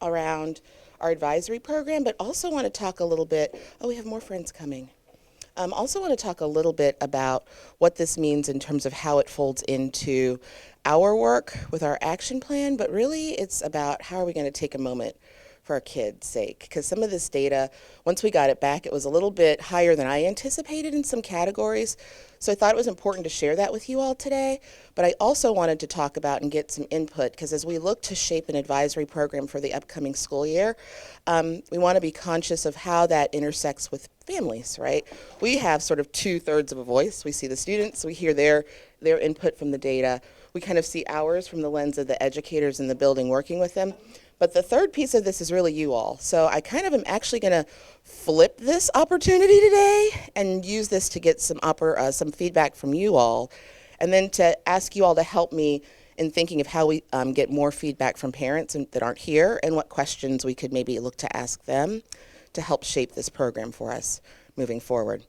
around our advisory program, but also want to talk a little bit. Oh, we have more friends coming. Also want to talk a little bit about what this means in terms of how it folds into our work with our action plan, but really it's about how are we going to take a moment for our kids' sake. Because some of this data, once we got it back, it was a little bit higher than I anticipated in some categories. So I thought it was important to share that with you all today. But I also wanted to talk about and get some input, because as we look to shape an advisory program for the upcoming school year, we want to be conscious of how that intersects with families, right? We have sort of 2/3 of a voice. We see the students, we hear their input from the data. We kind of see ours from the lens of the educators in the building working with them. But the third piece of this is really you all. So I kind of am actually going to flip this opportunity today and use this to get some feedback from you all, and then to ask you all to help me in thinking of how we get more feedback from parents that aren't here, and what questions we could maybe look to ask them to help shape this program for us moving forward.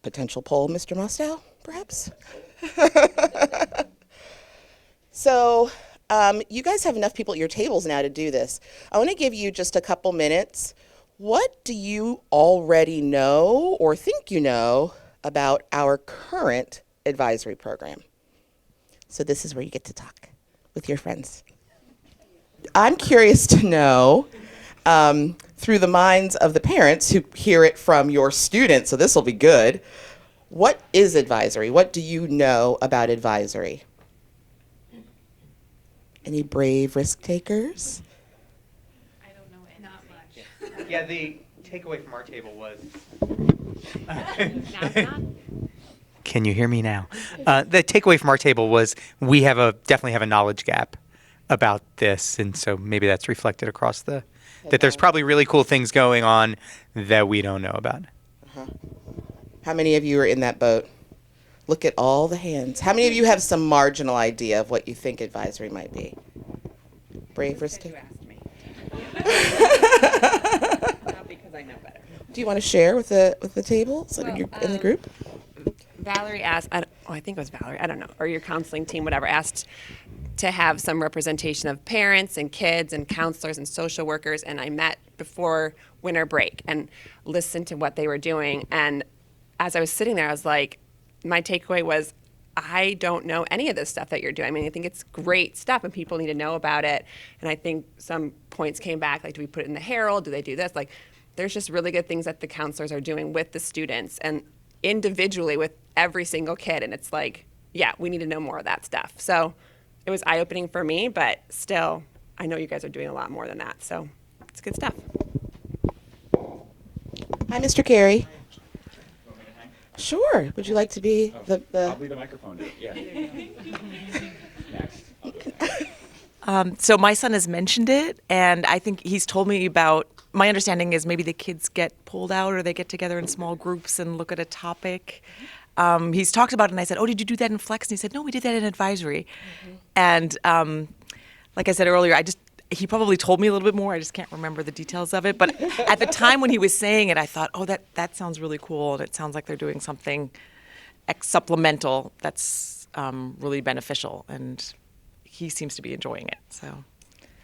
Potential poll, Mr. Mostow, perhaps? So you guys have enough people at your tables now to do this. I want to give you just a couple minutes. What do you already know or think you know about our current advisory program? So this is where you get to talk with your friends. I'm curious to know, through the minds of the parents who hear it from your students, so this will be good, what is advisory? What do you know about advisory? Any brave risk takers? I don't know it. Not much. Yeah, the takeaway from our table was. Now it's not? Can you hear me now? The takeaway from our table was we definitely have a knowledge gap about this, and so maybe that's reflected across that there's probably really cool things going on that we don't know about. Uh-huh. How many of you are in that boat? Look at all the hands. How many of you have some marginal idea of what you think advisory might be? Brave risk taker? You asked me. Not because I know better. Do you want to share with the tables in the group? Valerie asked, I think it was Valerie, I don't know, or your counseling team, whatever, asked to have some representation of parents and kids and counselors and social workers, and I met before winter break and listened to what they were doing. And as I was sitting there, I was like, my takeaway was, I don't know any of this stuff that you're doing. I mean, I think it's great stuff and people need to know about it. And I think some points came back, like, do we put it in the Herald? Do they do this? Like, there's just really good things that the counselors are doing with the students and individually with every single kid. And it's like, yeah, we need to know more of that stuff. So it was eye-opening for me, but still, I know you guys are doing a lot more than that. So it's good stuff. Hi, Mr. Carey. Sure. Would you like to be the... I'll be the microphone dude. Yeah. Next. So my son has mentioned it, and I think he's told me about, my understanding is maybe the kids get pulled out or they get together in small groups and look at a topic. He's talked about it, and I said, oh, did you do that in Flex? And he said, no, we did that in advisory. Mm-hmm. And like I said earlier, he probably told me a little bit more. I just can't remember the details of it. But at the time when he was saying it, I thought, oh, that sounds really cool. And it sounds like they're doing something supplemental that's really beneficial. And he seems to be enjoying it. So,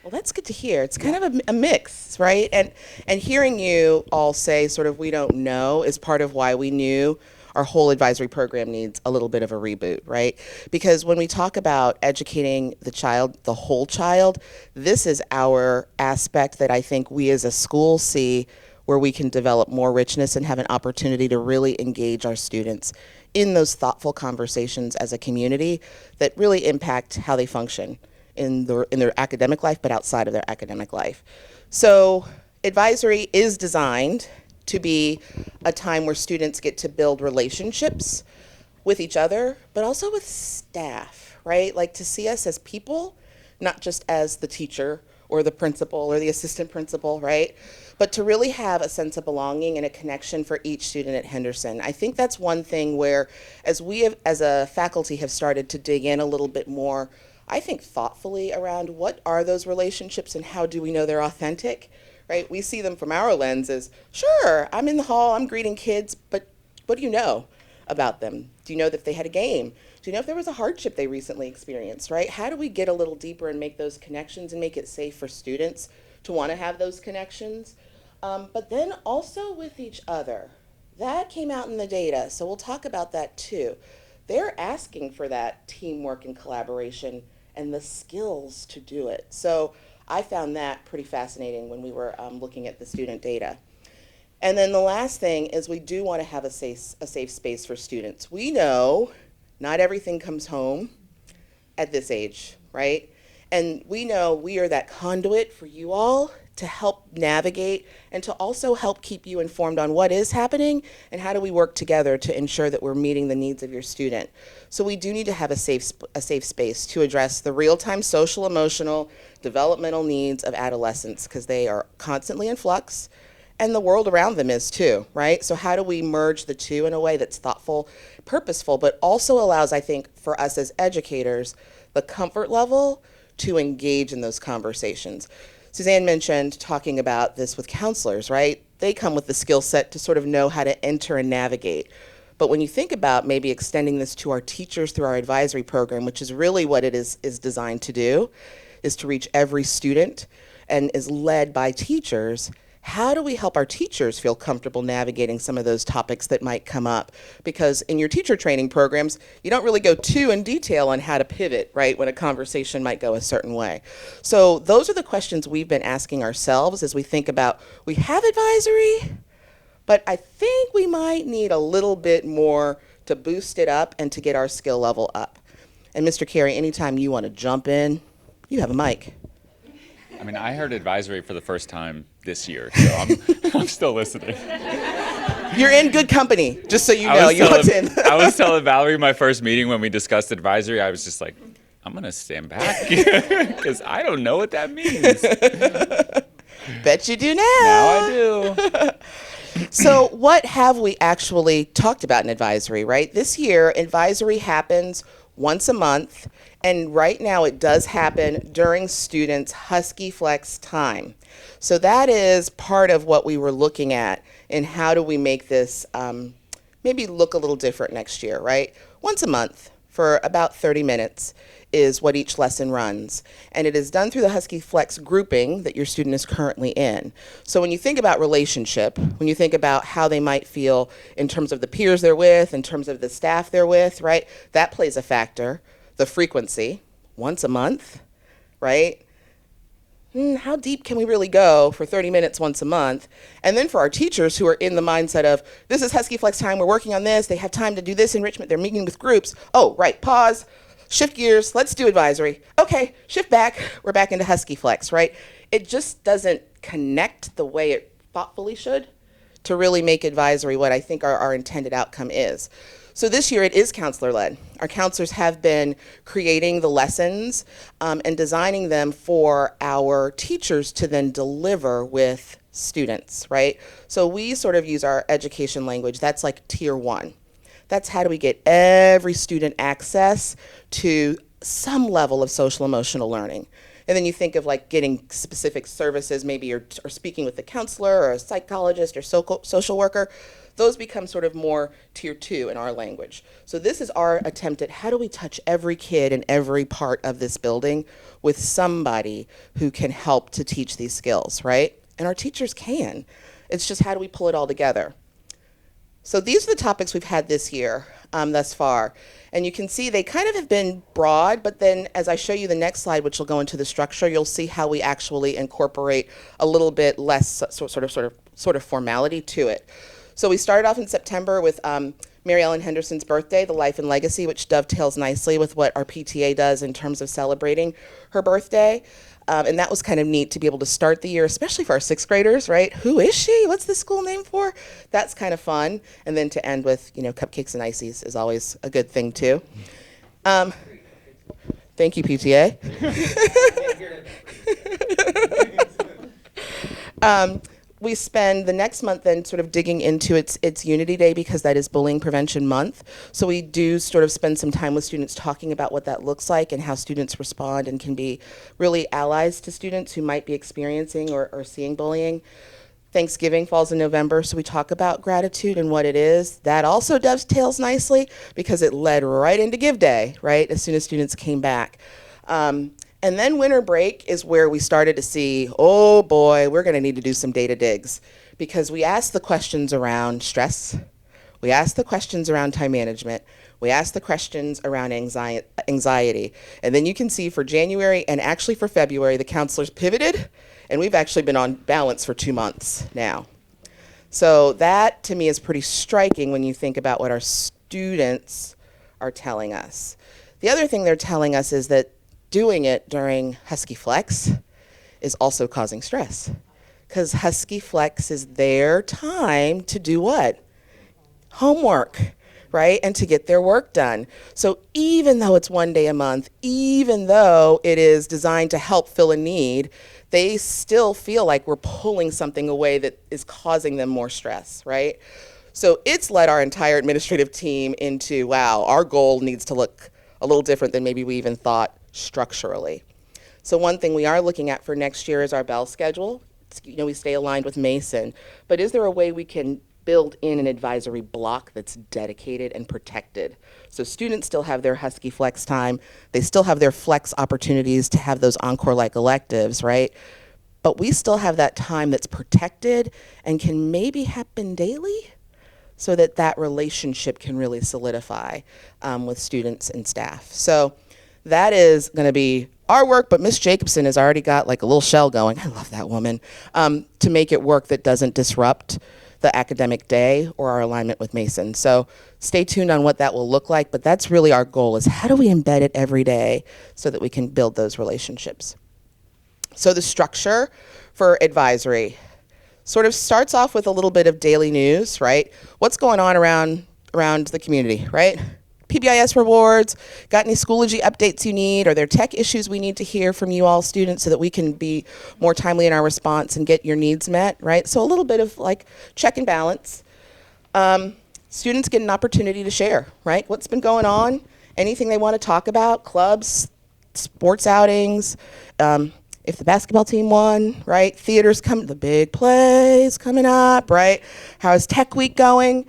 well, that's good to hear. It's kind of a mix, right? And hearing you all say sort of we don't know is part of why we knew our whole advisory program needs a little bit of a reboot, right? Because when we talk about educating the child, the whole child, this is our aspect that I think we as a school see where we can develop more richness and have an opportunity to really engage our students in those thoughtful conversations as a community that really impact how they function in their academic life, but outside of their academic life. So advisory is designed to be a time where students get to build relationships with each other, but also with staff, right? Like to see us as people, not just as the teacher or the principal or the assistant principal, right? But to really have a sense of belonging and a connection for each student at Henderson. I think that's one thing where, as we have, as a faculty have started to dig in a little bit more, I think thoughtfully around what are those relationships and how do we know they're authentic? Right? We see them from our lenses. Sure, I'm in the hall, I'm greeting kids, but what do you know about them? Do you know that they had a game? Do you know if there was a hardship they recently experienced, right? How do we get a little deeper and make those connections and make it safe for students to want to have those connections, but then also with each other. That came out in the data, so we'll talk about that too. They're asking for that teamwork and collaboration and the skills to do it. So I found that pretty fascinating when we were looking at the student data. And then the last thing is we do want to have a safe space for students. We know not everything comes home at this age, right? And we know we are that conduit for you all to help navigate and to also help keep you informed on what is happening and how do we work together to ensure that we're meeting the needs of your student. So we do need to have a safe space to address the real-time social, emotional, developmental needs of adolescents because they are constantly in flux and the world around them is too, right? So how do we merge the two in a way that's thoughtful, purposeful, but also allows, I think, for us as educators, the comfort level to engage in those conversations. Suzanne mentioned talking about this with counselors, right? They come with the skill set to sort of know how to enter and navigate. But when you think about maybe extending this to our teachers through our advisory program, which is really what it is designed to do, is to reach every student and is led by teachers, how do we help our teachers feel comfortable navigating some of those topics that might come up? Because in your teacher training programs, you don't really go too in detail on how to pivot, right, when a conversation might go a certain way. So those are the questions we've been asking ourselves as we think about, we have advisory, but I think we might need a little bit more to boost it up and to get our skill level up. And Mr. Carey, anytime you want to jump in, you have a mic. I mean, I heard advisory for the first time this year, so I'm still listening. You're in good company, just so you know. I was telling Valerie my first meeting when we discussed advisory, I was just like, I'm going to stand back because I don't know what that means. Bet you do now. Now I do. So what have we actually talked about in advisory, right? This year, advisory happens once a month, and right now it does happen during students' Husky Flex time. So that is part of what we were looking at in how do we make this maybe look a little different next year, right? Once a month for about 30 minutes is what each lesson runs. And it is done through the Husky Flex grouping that your student is currently in. So when you think about relationship, when you think about how they might feel in terms of the peers they're with, in terms of the staff they're with, right? That plays a factor. The frequency, once a month, right? How deep can we really go for 30 minutes once a month? And then for our teachers who are in the mindset of, this is Husky Flex time, we're working on this, they have time to do this enrichment, they're meeting with groups. Oh, right, pause, shift gears, let's do advisory. Okay, shift back, we're back into Husky Flex, right? It just doesn't connect the way it thoughtfully should to really make advisory what I think our intended outcome is. So this year it is counselor-led. Our counselors have been creating the lessons and designing them for our teachers to then deliver with students, right? So we sort of use our education language. That's like tier 1. That's how do we get every student access to some level of social emotional learning. And then you think of like getting specific services, maybe you're speaking with a counselor or a psychologist or social worker. Those become sort of more tier 2 in our language. So this is our attempt at how do we touch every kid in every part of this building with somebody who can help to teach these skills, right? And our teachers can. It's just how do we pull it all together? So these are the topics we've had this year thus far. And you can see they kind of have been broad, but then as I show you the next slide, which will go into the structure, you'll see how we actually incorporate a little bit less sort of formality to it. So we started off in September with Mary Ellen Henderson's birthday, the life and legacy, which dovetails nicely with what our PTA does in terms of celebrating her birthday. And that was kind of neat to be able to start the year, especially for our 6th graders, right? Who is she? What's the school name for? That's kind of fun. And then to end with, cupcakes and ices is always a good thing too. Thank you, PTA. We spend the next month then sort of digging into its Unity Day because that is Bullying Prevention Month. So we do sort of spend some time with students talking about what that looks like and how students respond and can be really allies to students who might be experiencing or seeing bullying. Thanksgiving falls in November, so we talk about gratitude and what it is. That also dovetails nicely because it led right into Give Day, right, as soon as students came back. And then winter break is where we started to see, oh boy, we're going to need to do some data digs, because we asked the questions around stress, we asked the questions around time management, we asked the questions around anxiety. And then you can see for January and actually for February, the counselors pivoted, and we've actually been on balance for 2 months now. So that to me is pretty striking when you think about what our students are telling us. The other thing they're telling us is that doing it during Husky Flex is also causing stress, because Husky Flex is their time to do what? Homework, right? And to get their work done. So even though it's 1 day a month, even though it is designed to help fill a need, they still feel like we're pulling something away that is causing them more stress, right? So it's led our entire administrative team into, wow, our goal needs to look a little different than maybe we even thought structurally. So one thing we are looking at for next year is our bell schedule. We stay aligned with Mason, but is there a way we can build in an advisory block that's dedicated and protected? So students still have their Husky Flex time, they still have their flex opportunities to have those encore-like electives, right? But we still have that time that's protected and can maybe happen daily, so that that relationship can really solidify with students and staff. So that is going to be our work, but Miss Jacobson has already got like a little shell going. I love that woman, to make it work that doesn't disrupt the academic day or our alignment with Mason. So stay tuned on what that will look like, but that's really our goal, is how do we embed it every day so that we can build those relationships. So the structure for advisory sort of starts off with a little bit of daily news, right? What's going on around the community, right? PBIS rewards, got any Schoology updates you need? Are there tech issues we need to hear from you all students so that we can be more timely in our response and get your needs met, right? So a little bit of like check and balance. Students get an opportunity to share, right? What's been going on, anything they want to talk about, clubs, sports outings, if the basketball team won, right? Theaters the big plays coming up, right? How is Tech Week going?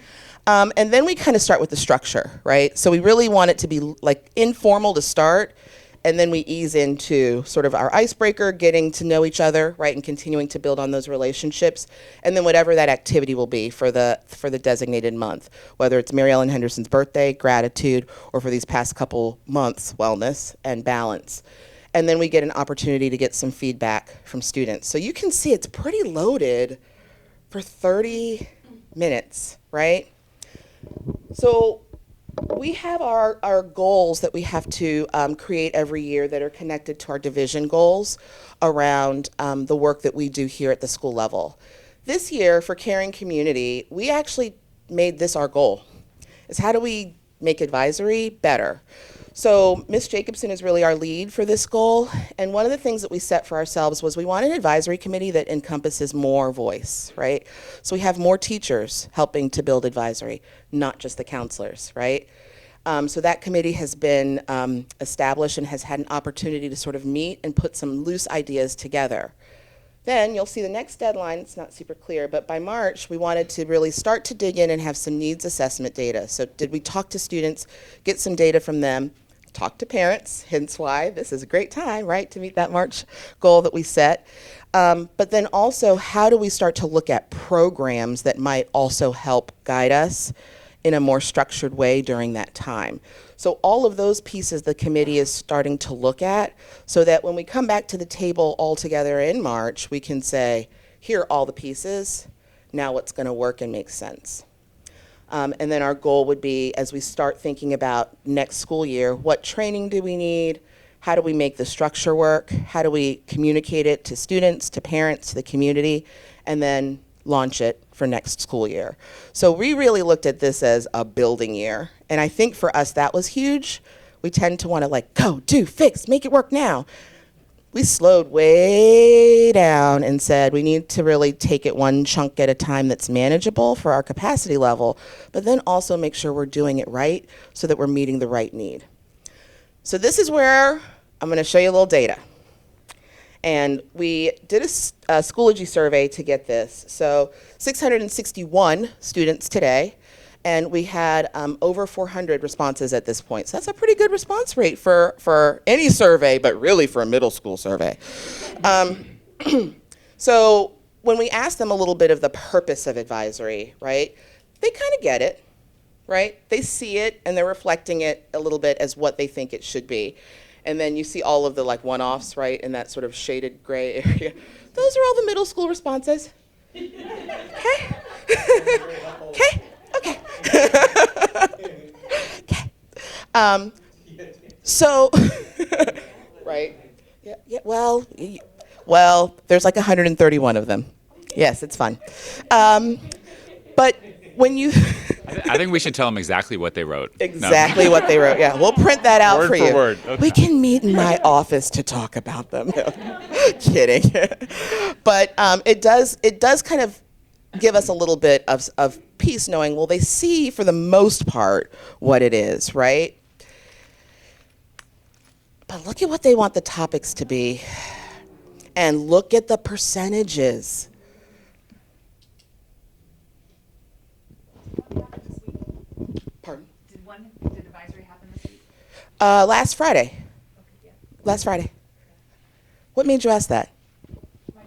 And then we kind of start with the structure, right? So we really want it to be like informal to start, and then we ease into sort of our icebreaker, getting to know each other, right? And continuing to build on those relationships. And then whatever that activity will be for the designated month, whether it's Mary Ellen Henderson's birthday, gratitude, or for these past couple months, wellness and balance. And then we get an opportunity to get some feedback from students. So you can see it's pretty loaded for 30 minutes, right? So we have our goals that we have to create every year that are connected to our division goals around the work that we do here at the school level. This year for Caring Community, we actually made this our goal, is how do we make advisory better? So Ms. Jacobson is really our lead for this goal, and one of the things that we set for ourselves was we want an advisory committee that encompasses more voice, right? So we have more teachers helping to build advisory, not just the counselors, right? So that committee has been established and has had an opportunity to sort of meet and put some loose ideas together. Then you'll see the next deadline, it's not super clear, but by March, we wanted to really start to dig in and have some needs assessment data. So did we talk to students, get some data from them, talk to parents, hence why this is a great time, right, to meet that March goal that we set. But then also, how do we start to look at programs that might also help guide us in a more structured way during that time? So all of those pieces the committee is starting to look at, so that when we come back to the table all together in March, we can say, here are all the pieces, now what's going to work and make sense. And then our goal would be, as we start thinking about next school year, what training do we need? How do we make the structure work? How do we communicate it to students, to parents, to the community, and then launch it for next school year? So we really looked at this as a building year. And I think for us that was huge. We tend to want to like, go, do, fix, make it work now. We slowed way down and said we need to really take it one chunk at a time that's manageable for our capacity level, but then also make sure we're doing it right so that we're meeting the right need. So this is where I'm going to show you a little data. And we did a Schoology survey to get this. So 661 students today, And we had over 400 responses at this point. So that's a pretty good response rate for any survey, but really for a middle school survey. So when we asked them a little bit of the purpose of advisory, right, they kind of get it, right? They see it and they're reflecting it a little bit as what they think it should be. And then you see all of the like one-offs, right, in that sort of shaded gray area. Those are all the middle school responses. Okay? Okay? Okay. Okay. So, right? Yeah. Well, there's like 131 of them. Yes, it's fun. But when you I think we should tell them exactly what they wrote. exactly what they wrote, yeah, we'll print that out Word for for you. word, okay. We can meet in my office to talk about them. No, kidding. But it does kind of give us a little bit of peace knowing, well, they see for the most part what it is, right? But look at what they want the topics to be. And look at the percentages. Pardon? Did advisory happen this week? Last Friday. Last Friday. What made you ask that?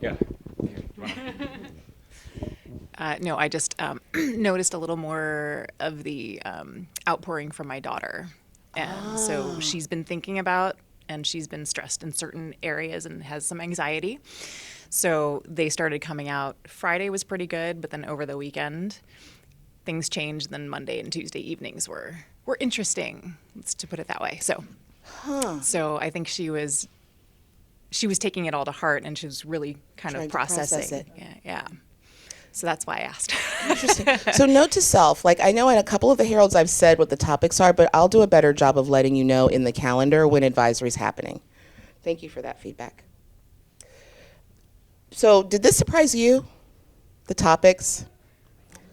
Yeah. No, I just noticed a little more of the outpouring from my daughter. And so she's been thinking about, and she's been stressed in certain areas and has some anxiety. So they started coming out. Friday was pretty good, but then over the weekend, things changed. Then Monday and Tuesday evenings were interesting, to put it that way. So I think she was taking it all to heart, and she was really kind Trying of to process processing. it. Yeah. So that's why I asked. Interesting. So note to self, like I know in a couple of the Heralds I've said what the topics are, but I'll do a better job of letting you know in the calendar when advisory is happening. Thank you for that feedback. So did this surprise you, the topics?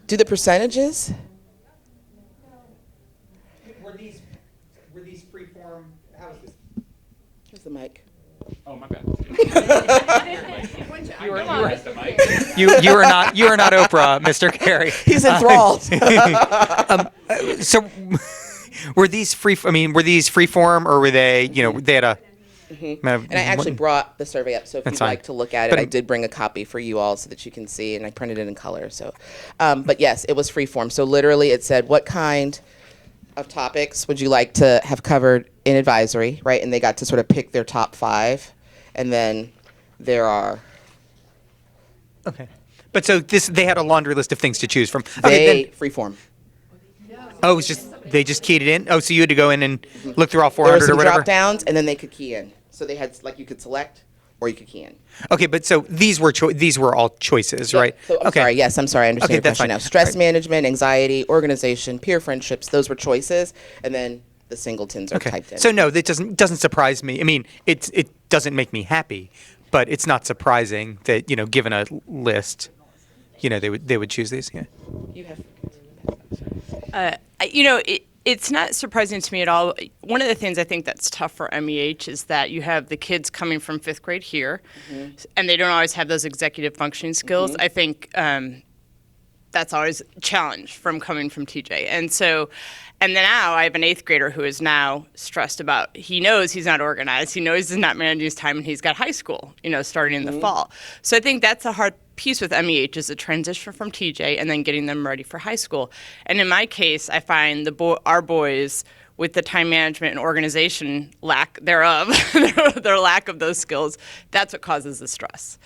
Do the percentages? Were these free form? How is this? Here's the mic. Oh, my bad. You are not Oprah, Mr. Carey. He's enthralled. So were these free? I mean, were these free form, or were they? They had a. And I actually brought the survey up, so if That's you'd fine. like to look at it, But- I did bring a copy for you all so that you can see, and I printed it in color. So, but yes, it was free form. So literally, it said, "What kind of topics would you like to have covered in advisory?" Right, and they got to sort of pick their top 5, and then there are Okay. But so they had a laundry list of things to choose from. Okay, free form. oh, it's just they just keyed it in. Oh, so you had to go in and look through all There were 400 or some whatever. drop downs, and then they could key in. So they had you could select or you could key in. Okay, but so these were all choices, right? So I'm sorry. Yes, I'm sorry. I understand Okay, your that's question fine. now. Stress Right. management, anxiety, organization, peer friendships. Those were choices, and then the singletons are Okay. typed in. So no, that doesn't surprise me. I mean, it doesn't make me happy, but it's not surprising that given a list, they would choose these. Yeah. you have. It's not surprising to me at all. One of the things I think that's tough for MEH is that you have the kids coming from 5th grade here, and they don't always have those executive functioning skills. I think that's always a challenge from coming from TJ. And then now I have an 8th grader who is now stressed about, he knows he's not organized, he knows he's not managing his time, and he's got high school, starting in the fall. So I think that's a hard piece with MEH is the transition from TJ and then getting them ready for high school. And in my case, I find our boys with the time management and organization lack thereof, their lack of those skills, that's what causes the stress.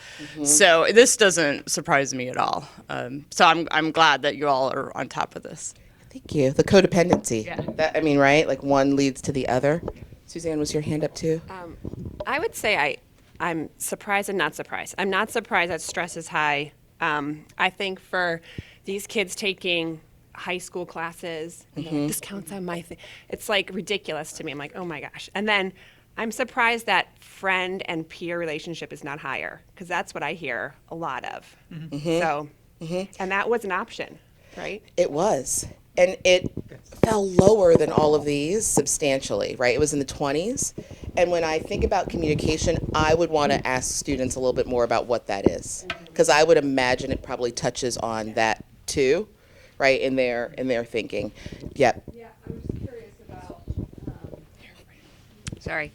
So this doesn't surprise me at all. So I'm glad that you all are on top of this. Thank you. The codependency. Yeah. Right? Like one leads to the other. Suzanne, was your hand up too? I would say I'm surprised and not surprised. I'm not surprised that stress is high. I think for these kids taking high school classes, this counts on my thing. It's like ridiculous to me. I'm like, oh my gosh. And then I'm surprised that friend and peer relationship is not higher, because that's what I hear a lot of. So, and that was an option, right? It was. And it fell lower than all of these substantially, right? It was in the 20s. And when I think about communication, I would want to ask students a little bit more about what that is. Because I would imagine it probably touches on that too, right, in their thinking. Yep. Yeah, I was just curious about, Sorry.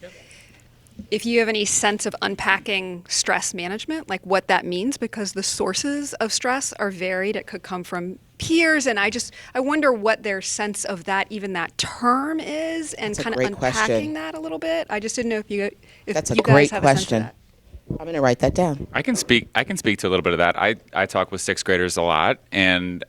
If you have any sense of unpacking stress management, like what that means, because the sources of stress are varied. It could come from peers, and I wonder what their sense of that, even that term is, and That's a kind of great unpacking question. that a little bit. I just didn't know if That's a you great guys have a sense question. of that. I'm going to write that down. I can speak to a little bit of that. I talk with sixth graders a lot, and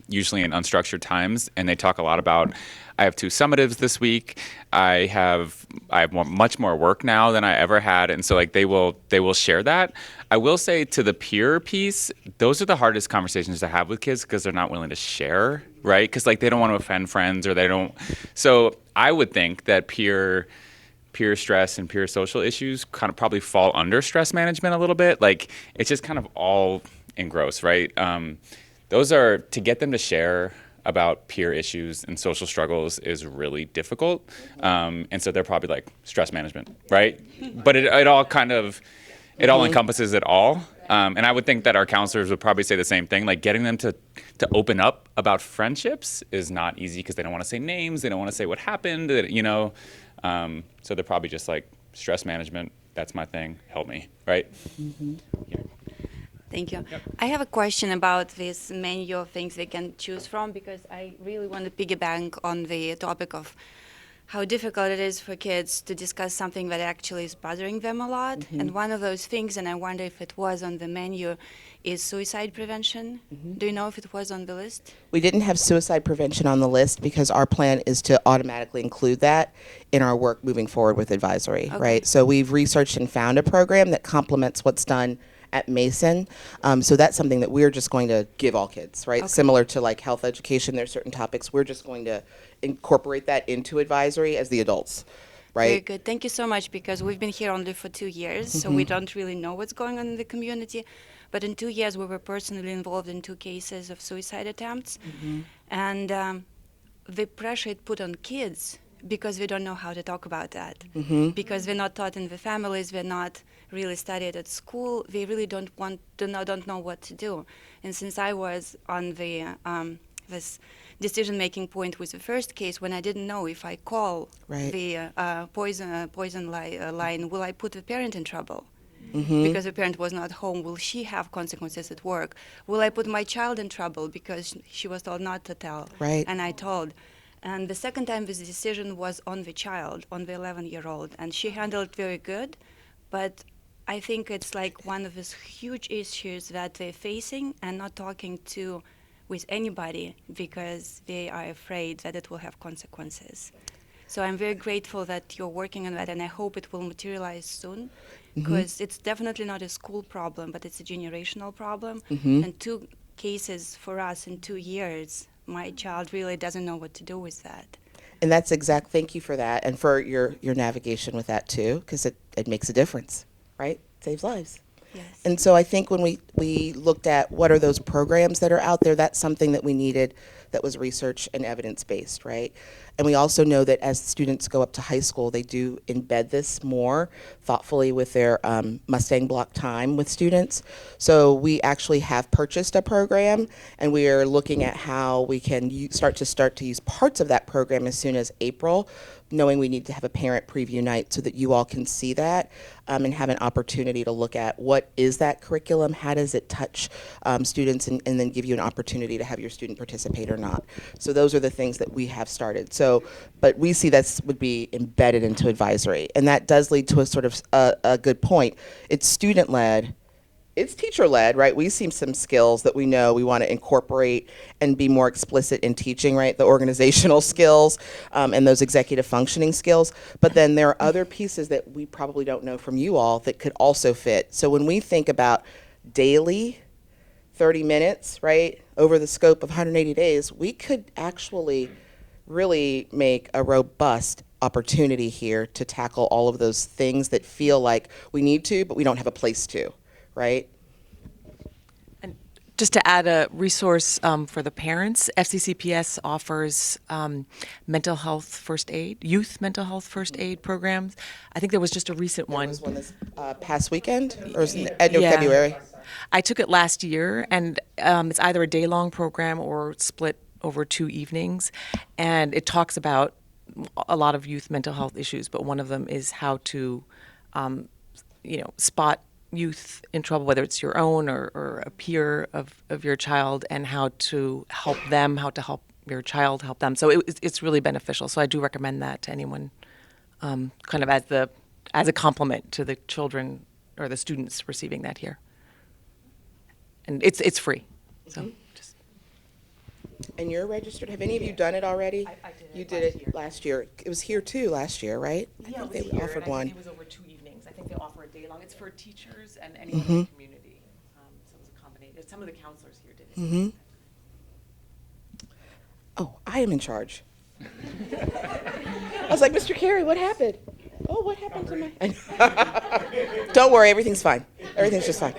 usually in unstructured times, and they talk a lot about. I have 2 summatives this week. I have much more work now than I ever had, and so like they will share that. I will say to the peer piece, those are the hardest conversations to have with kids because they're not willing to share, right? Because like they don't want to offend friends or they don't. So I would think that peer stress and peer social issues kind of probably fall under stress management a little bit. Like it's just kind of all engrossed, right? Those are to get them to share about peer issues and social struggles is really difficult. And so they're probably like stress management, right? But it all kind of, it all encompasses it all. And I would think that our counselors would probably say the same thing, like getting them to open up about friendships is not easy because they don't want to say names, they don't want to say what happened, you know. So they're probably just like stress management, that's my thing, help me, right? Yeah. Thank you. I have a question about this menu of things they can choose from because I really want to piggyback on the topic of how difficult it is for kids to discuss something that actually is bothering them a lot. And one of those things, and I wonder if it was on the menu, is suicide prevention. Do you know if it was on the list? We didn't have suicide prevention on the list because our plan is to automatically include that in our work moving forward with advisory, right? So we've researched and found a program that complements what's done at Mason. So that's something that we're just going to give all kids, right? Similar to like health education, there's certain topics. We're just going to incorporate that into advisory as the adults, right? Very good. Thank you so much because we've been here only for 2 years, so we don't really know what's going on in the community. But in 2 years, we were personally involved in 2 cases of suicide attempts. And the pressure it put on kids because we don't know how to talk about that. Because we're not taught in the families, we're not really studied at school, they really don't know what to do. And since I was on the this decision-making point with the first case, when I didn't know if I call the poison line, will I put the parent in trouble? Because the parent was not home, will she have consequences at work? Will I put my child in trouble because she was told not to tell, and I told? And the second time this decision was on the child, on the 11-year-old, and she handled it very good, but I think it's like one of these huge issues that they're facing and not talking to with anybody because they are afraid that it will have consequences. So I'm very grateful that you're working on that, and I hope it will materialize soon because it's definitely not a school problem, but it's a generational problem. And 2 cases for us in 2 years, my child really doesn't know what to do with that. And that's thank you for that and for your navigation with that too, because it makes a difference, right? Saves lives. Yes. And so I think when we looked at what are those programs that are out there, that's something that we needed that was research and evidence-based, right? And we also know that as students go up to high school, they do embed this more thoughtfully with their Mustang block time with students. So we actually have purchased a program, and we are looking at how we can start to use parts of that program as soon as April, knowing we need to have a parent preview night so that you all can see that and have an opportunity to look at what is that curriculum, how does it touch students, and then give you an opportunity to have your student participate or not. So those are the things that we have started. So, but we see that would be embedded into advisory, and that does lead to a sort of a good point. It's student-led. It's teacher-led, right? We see some skills that we know we want to incorporate and be more explicit in teaching, right? The organizational skills and those executive functioning skills. But then there are other pieces that we probably don't know from you all that could also fit. So when we think about daily, 30 minutes, right, over the scope of 180 days, we could actually really make a robust opportunity here to tackle all of those things that feel like we need to, but we don't have a place to. Right? And just to add a resource for the parents, FCCPS offers mental health first aid, youth mental health first aid programs. I think there was just a recent one. There was one this past weekend, or was it end of February? I took it last year, and it's either a day-long program or split over 2 evenings, and it talks about a lot of youth mental health issues, but one of them is how to, spot youth in trouble, whether it's your own or a peer of your child, and how to help them, how to help your child help them. So it's really beneficial. So I do recommend that to anyone, kind of as a complement to the children or the students receiving that here. And it's free. So just. And you're registered. Have any of you done it already? I did it You did it last year. It was here too last year, right? I think they offered one. It was over 2 evenings. I think they offer a day long. It's for teachers and anyone in the community. So it was a combination. Some of the counselors here did it. Oh, I am in charge. I was like, Mr. Carey, what happened? Oh, what happened to my... Don't worry, everything's fine. Everything's just fine.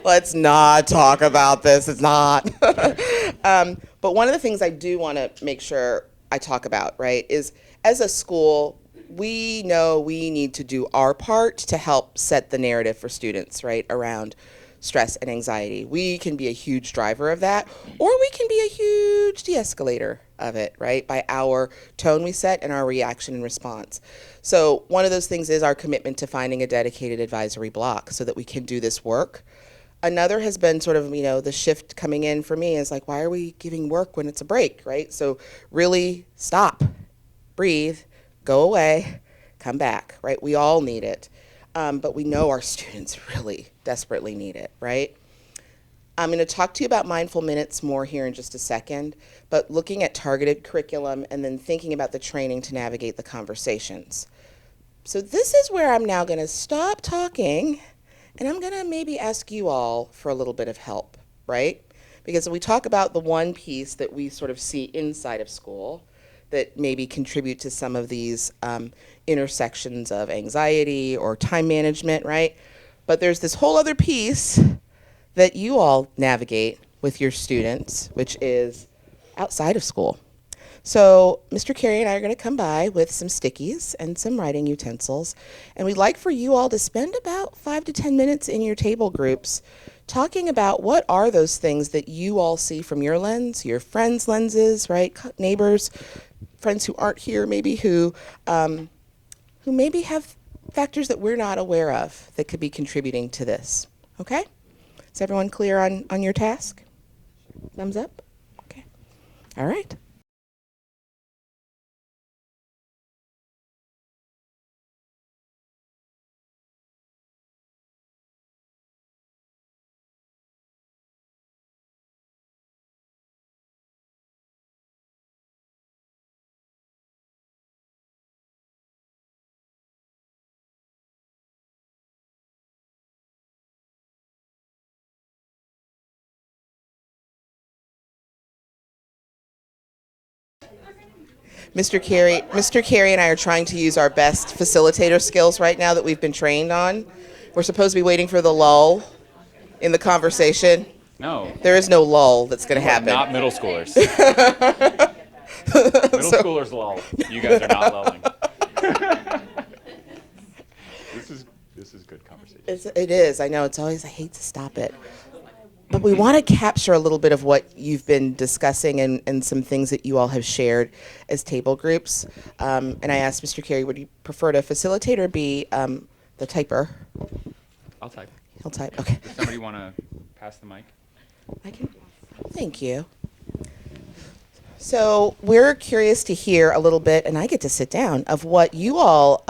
Let's not talk about this. It's not. But one of the things I do want to make sure I talk about, right, is as a school, we know we need to do our part to help set the narrative for students, right, around stress and anxiety. We can be a huge driver of that, or we can be a huge de-escalator of it, right, by our tone we set and our reaction and response. So one of those things is our commitment to finding a dedicated advisory block so that we can do this work. Another has been sort of, the shift coming in for me is like, why are we giving work when it's a break, right? So really stop, breathe, go away, come back, right? We all need it. But we know our students really desperately need it, right? I'm going to talk to you about mindful minutes more here in just a second, but looking at targeted curriculum and then thinking about the training to navigate the conversations. So this is where I'm now going to stop talking, and I'm going to maybe ask you all for a little bit of help, right? Because we talk about the one piece that we sort of see inside of school that maybe contribute to some of these intersections of anxiety or time management, right? But there's this whole other piece that you all navigate with your students, which is outside of school. So Mr. Carey and I are going to come by with some stickies and some writing utensils, and we'd like for you all to spend about 5 to 10 minutes in your table groups talking about what are those things that you all see from your lens, your friends' lenses, right, neighbors, friends who aren't here maybe who maybe have factors that we're not aware of that could be contributing to this, okay? Is everyone clear on your task? Thumbs up? Okay. All right. Mr. Carey and I are trying to use our best facilitator skills right now that we've been trained on. We're supposed to be waiting for the lull in the conversation. No. There is no lull that's going to happen. Not middle schoolers. Middle schoolers lull. You guys are not lulling. This is good conversation. It is. I know. It's always, I hate to stop it. But we want to capture a little bit of what you've been discussing and some things that you all have shared as table groups. And I asked Mr. Carey, would you prefer to facilitate or be the typer? I'll type. He'll type. Okay. Does somebody want to pass the mic? I can. Thank you. So we're curious to hear a little bit, and I get to sit down, of what you all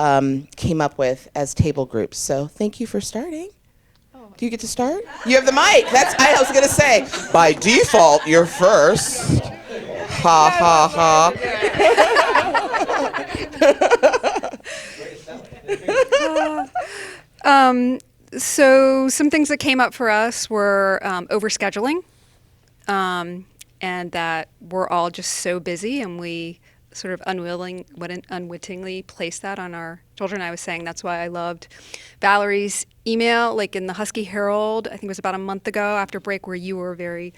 came up with as table groups. So thank you for starting. Do you get to start? You have the mic. That's I was going to say. By default, you're first. Ha, ha, ha. So some things that came up for us were overscheduling, and that we're all just so busy, and we sort of unwittingly placed that on our children. I was saying that's why I loved Valerie's email, like in the Husky Herald, I think it was about a month ago after break, where you were very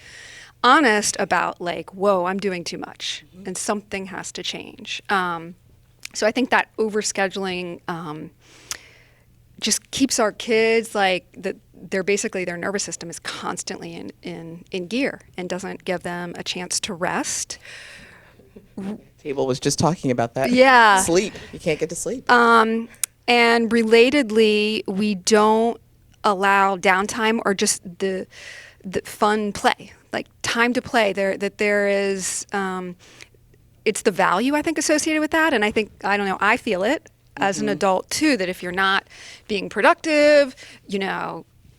honest about like, whoa, I'm doing too much and something has to change. So I think that overscheduling just keeps our kids like that. They're basically, their nervous system is constantly in gear and doesn't give them a chance to rest. Table was just talking about that. Yeah. Sleep. You can't get to sleep. And relatedly, we don't allow downtime or just the fun play, like time to play. There is, it's the value I think associated with that, and I think, I don't know, I feel it as an adult too, that if you're not being productive,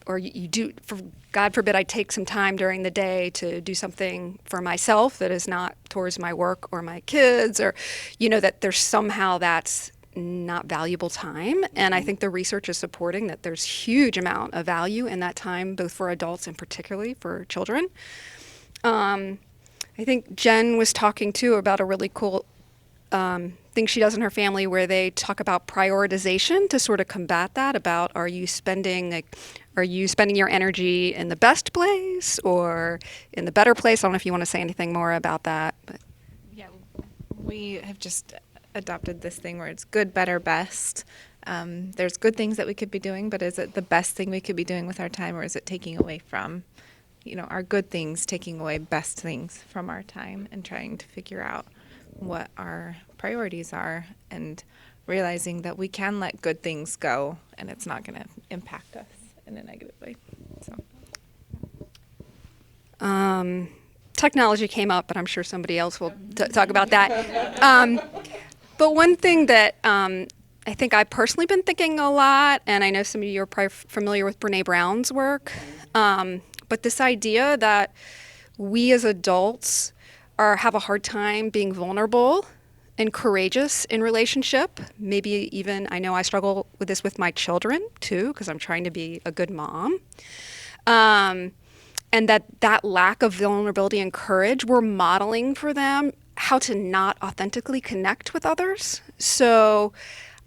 or you do, for God forbid, I take some time during the day to do something for myself that is not towards my work or my kids, or that there's somehow that's not valuable time. And I think the research is supporting that there's huge amount of value in that time, both for adults and particularly for children. I think Jen was talking too about a really cool thing she does in her family where they talk about prioritization to sort of combat that, about are you spending your energy in the best place or in the better place? I don't know if you want to say anything more about that. But Yeah, we have just adopted this thing where it's good, better, best. There's good things that we could be doing, but is it the best thing we could be doing with our time, or is it taking away from, our good things, taking away best things from our time, and trying to figure out what our priorities are, and realizing that we can let good things go and it's not going to impact us in a negative way. So. Technology came up, but I'm sure somebody else will talk about that. But one thing that I think I've personally been thinking a lot, and I know some of you are probably familiar with Brene Brown's work, but this idea that we as adults have a hard time being vulnerable and courageous in relationship. Maybe even, I know I struggle with this with my children too, because I'm trying to be a good mom. And that lack of vulnerability and courage, we're modeling for them how to not authentically connect with others. So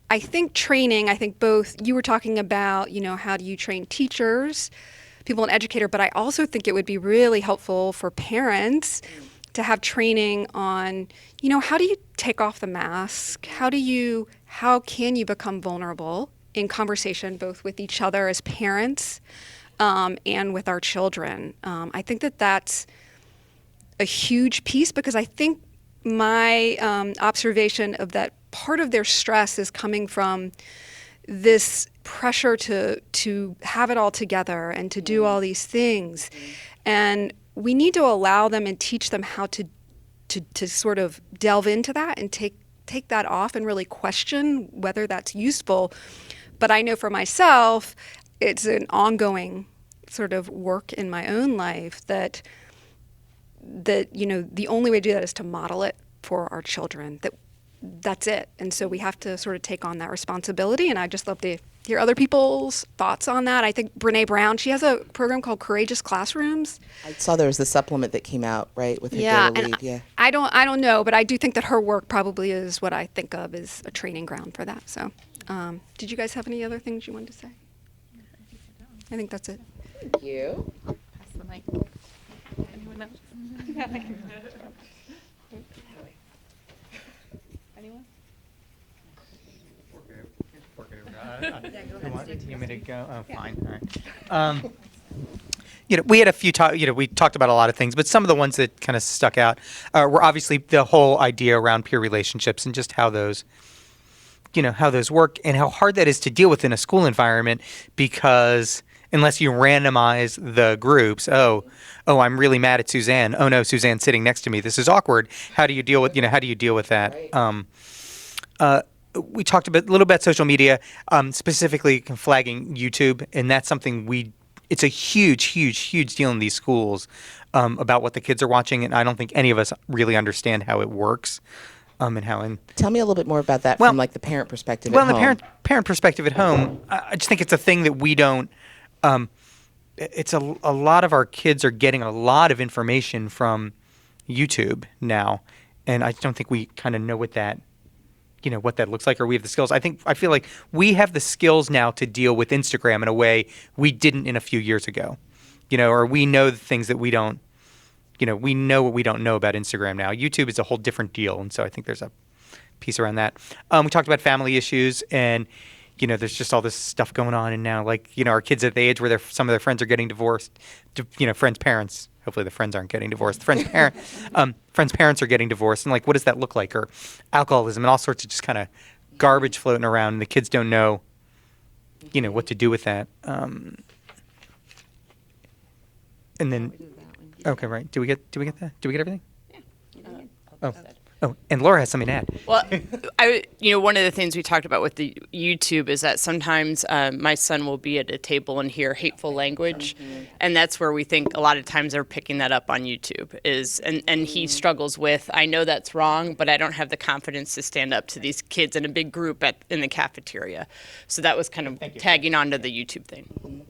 I think both, you were talking about, how do you train teachers, people and educator, but I also think it would be really helpful for parents to have training on, how do you take off the mask? How can you become vulnerable in conversation, both with each other as parents and with our children? I think that's a huge piece, because I think my observation of that part of their stress is coming from this pressure to have it all together and to do all these things. And we need to allow them and teach them how to sort of delve into that and take that off and really question whether that's useful. But I know for myself, it's an ongoing sort of work in my own life that the only way to do that is to model it for our children. That's it. And so we have to sort of take on that responsibility. And I just love to hear other people's thoughts on that. I think Brene Brown, she has a program called Courageous Classrooms. I saw there was the supplement that came out, right, with her data lead. Yeah. I don't know, but I do think that her work probably is what I think of as a training ground for that. So, did you guys have any other things you wanted to say? I think that's it. Thank you. Pass the mic. Anyone else? Anyone? You want me to go? Oh, fine. All right. We had a few we talked about a lot of things, but some of the ones that kind of stuck out were obviously the whole idea around peer relationships and just how those work and how hard that is to deal with in a school environment, because unless you randomize the groups, oh, I'm really mad at Suzanne. Oh no, Suzanne's sitting next to me. This is awkward. How do you deal with that? Right. We talked a little bit social media, specifically flagging YouTube, and that's something it's a huge, huge, huge deal in these schools about what the kids are watching, and I don't think any of us really understand how it works. Tell me a little bit more about that from like the parent perspective at home. Well, the parent perspective at home, I just think it's a thing that we don't. It's a lot of our kids are getting a lot of information from YouTube now, and I don't think we kind of know what that looks like, or we have the skills. I feel like we have the skills now to deal with Instagram in a way we didn't in a few years ago, or we know the things that we don't. We know what we don't know about Instagram now. YouTube is a whole different deal, and so I think there's a piece around that. We talked about family issues, and there's just all this stuff going on, and now, like, our kids at the age where some of their friends are getting divorced, friends' parents. Hopefully, the friends aren't getting divorced. Friends' parents are getting divorced, and like, what does that look like? Or alcoholism and all sorts of just kind of garbage floating around, and the kids don't know, what to do with that. And then, okay, right? Do we get that? Do we get everything? Yeah. Oh, and Laura has something to add. Well, one of the things we talked about with the YouTube is that sometimes my son will be at a table and hear hateful language, and that's where we think a lot of times they're picking that up on YouTube. And he struggles with, I know that's wrong, but I don't have the confidence to stand up to these kids in a big group in the cafeteria. So that was kind of tagging onto the YouTube thing.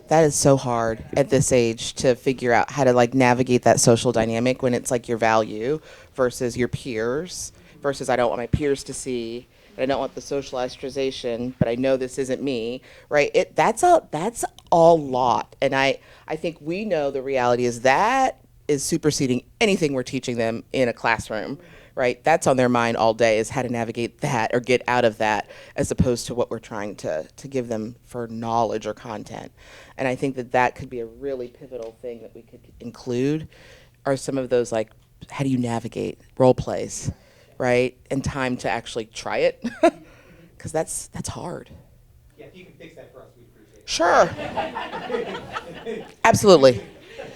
That is so hard at this age to figure out how to like navigate that social dynamic when it's like your value versus your peers versus I don't want my peers to see, and I don't want the social ostracization, but I know this isn't me, right? That's a lot, and I think we know the reality is that is superseding anything we're teaching them in a classroom. Right, that's on their mind all day is how to navigate that or get out of that, as opposed to what we're trying to give them for knowledge or content. And I think that could be a really pivotal thing that we could include, are some of those like, how do you navigate role plays, right, and time to actually try it, because that's hard. Yeah, if you can fix that for us, we appreciate it. Sure. Absolutely.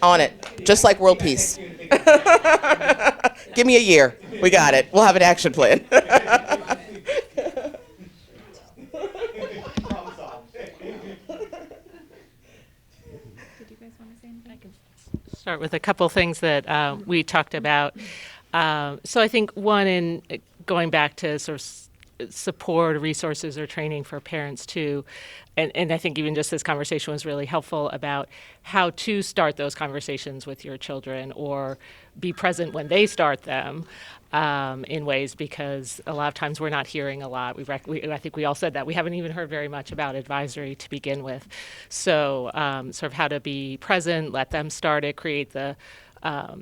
On it. Just like world peace. Give me a year. We got it. We'll have an action plan. Start with a couple things that we talked about. So I think one, in going back to sort of support, resources, or training for parents too, and I think even just this conversation was really helpful about how to start those conversations with your children or be present when they start them in ways, because a lot of times we're not hearing a lot. I think we all said that. We haven't even heard very much about advisory to begin with. So sort of how to be present, let them start it, create the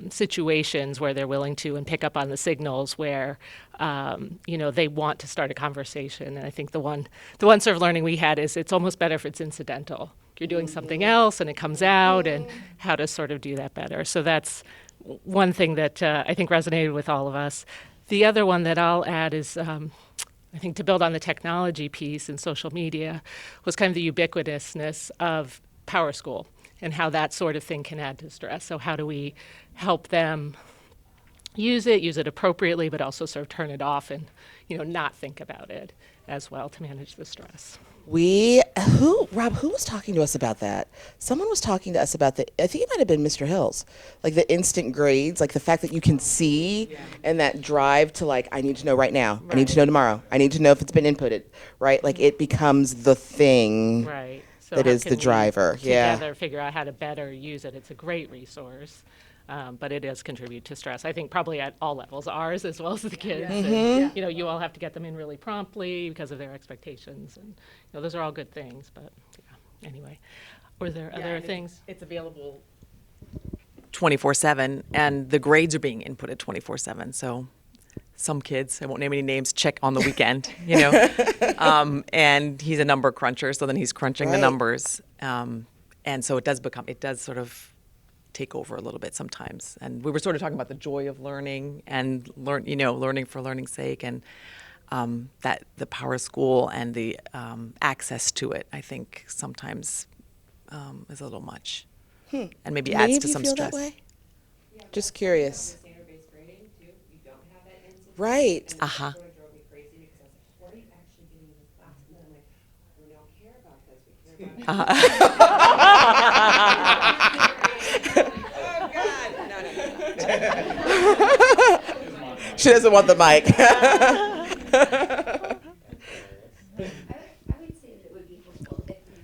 situations where they're willing to and pick up on the signals where they want to start a conversation. And I think the one sort of learning we had is it's almost better if it's incidental. You're doing something else and it comes out, and how to sort of do that better. So that's one thing that I think resonated with all of us. The other one that I'll add is I think to build on the technology piece and social media was kind of the ubiquitousness of Power School and how that sort of thing can add to stress. So how do we help them use it appropriately, but also sort of turn it off and, not think about it as well to manage the stress. Rob, who was talking to us about that? Someone was talking to us about I think it might have been Mr. Hills, like the instant grades, like the fact that you can see and that drive to like, I need to know right now. Right. I need to know tomorrow. I need to know if it's been inputted, right? Like it becomes the thing. Right. So that is the driver. Together figure out how to better use it. It's a great resource, but it does contribute to stress. I think probably at all levels, ours as well as the kids. And, you all have to get them in really promptly because of their expectations, and those are all good things. But anyway, were there other things? It's available 24/7, and the grades are being inputted 24/7. So some kids, I won't name any names, check on the weekend, and he's a number cruncher, so then he's crunching the numbers. And so it does sort of take over a little bit sometimes. And we were sort of talking about the joy of learning and learning for learning's sake, and that the Power School and the access to it, I think sometimes is a little much, and maybe adds to some stress. That way? Yeah. Just curious. Right. Uh-huh. She doesn't want the mic. I would say that it would be helpful if we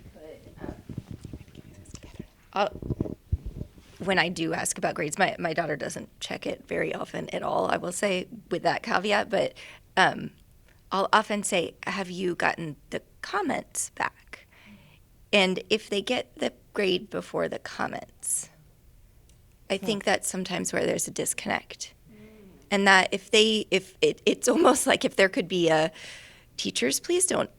could, when I do ask about grades, my daughter doesn't check it very often at all, I will say, with that caveat, but I'll often say, have you gotten the comments back? And if they get the grade before the comments, I think that's sometimes where there's a disconnect. And that it's almost like if there could be teachers, please don't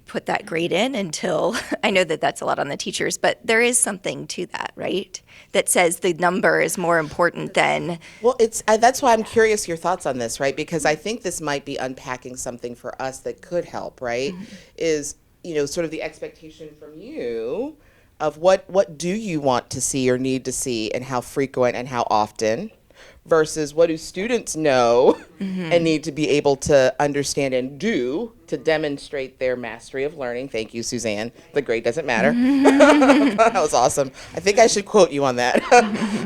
put that grade in until I know that that's a lot on the teachers, but there is something to that, right? That says the number is more important than. Well, that's why I'm curious your thoughts on this, right? Because I think this might be unpacking something for us that could help, right? Is, sort of the expectation from you of what do you want to see or need to see, and how frequent and how often, versus what do students know and need to be able to understand and do to demonstrate their mastery of learning. Thank you, Suzanne. The grade doesn't matter. That was awesome. I think I should quote you on that.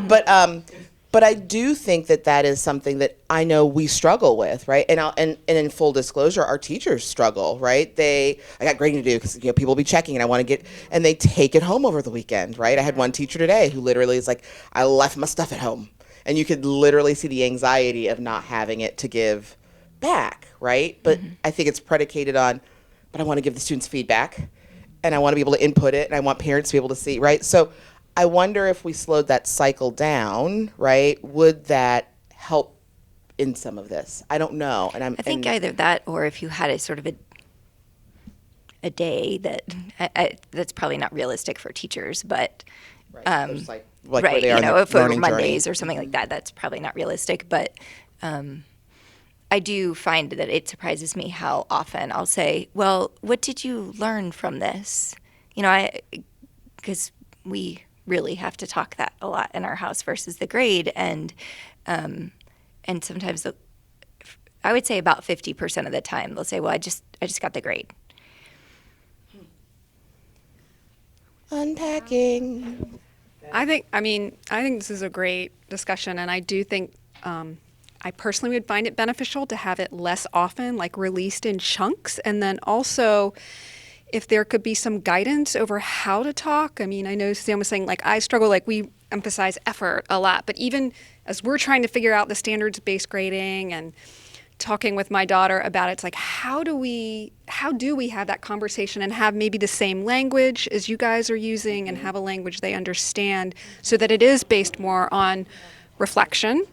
But I do think that is something that I know we struggle with, right? And in full disclosure, our teachers struggle, right? I got grading to do because people will be checking, and I want to get, and they take it home over the weekend, right? I had one teacher today who literally is like, I left my stuff at home. And you could literally see the anxiety of not having it to give back, right? But I think it's predicated on, but I want to give the students feedback, and I want to be able to input it, and I want parents to be able to see, right? So I wonder if we slowed that cycle down, right? Would that help in some of this? I don't know. And I think either that, or if you had a sort of a day that that's probably not realistic for teachers, but right, like right, where they are in the if it were learning Mondays journey. or something like that, that's probably not realistic. But I do find that it surprises me how often I'll say, well, what did you learn from this? Because we really have to talk that a lot in our house versus the grade. And sometimes I would say about 50% of the time they'll say, well, I just got the grade. Unpacking. I think this is a great discussion, and I do think I personally would find it beneficial to have it less often, like released in chunks, and then also if there could be some guidance over how to talk. I mean, I know Suzanne was saying, like, I struggle, like, we emphasize effort a lot, but even as we're trying to figure out the standards-based grading and talking with my daughter about it, it's like, how do we have that conversation and have maybe the same language as you guys are using and have a language they understand so that it is based more on reflection